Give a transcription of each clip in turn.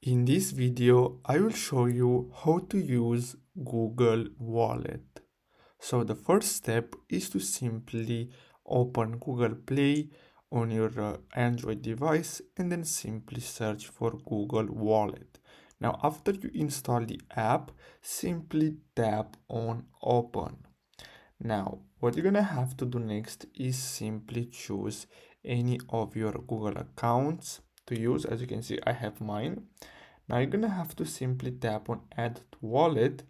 In this video, I will show you how to use Google Wallet. So the first step is to simply open Google Play on your Android device and then simply search for Google Wallet. Now, after you install the app, simply tap on Open. Now, what you're gonna have to do next is simply choose any of your Google accounts to use. As you can see, I have mine. Now you're gonna have to simply tap on add to wallet,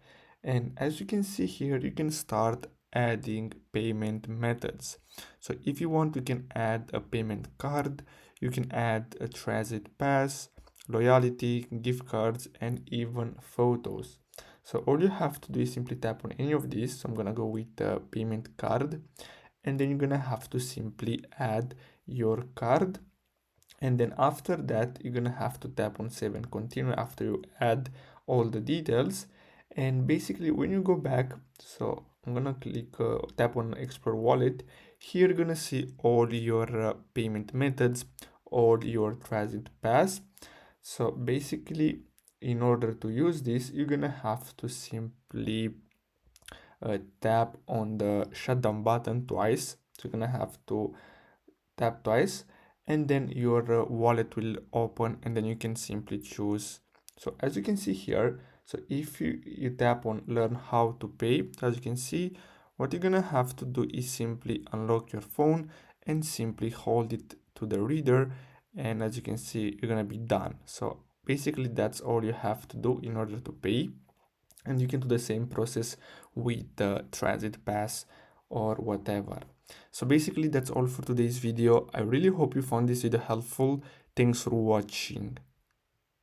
and as you can see here, you can start adding payment methods. So if you want, you can add a payment card, you can add a transit pass, loyalty, gift cards, and even photos. So all you have to do is simply tap on any of these. So I'm gonna go with the payment card, and then you're gonna have to simply add your card, and then after that you're gonna have to tap on save and continue after you add all the details. And basically when you go back, so I'm gonna tap on explore wallet. Here you're gonna see all your payment methods, all your transit pass. So basically, in order to use this, you're gonna have to simply tap on the shutdown button twice. So you're gonna have to tap twice, and then your wallet will open, and then you can simply choose. So as you can see here, so if you tap on learn how to pay, as you can see, what you're gonna have to do is simply unlock your phone and simply hold it to the reader, and as you can see, you're gonna be done. So basically that's all you have to do in order to pay, and you can do the same process with the transit pass or whatever. So basically that's all for today's video. I really hope you found this video helpful. Thanks for watching.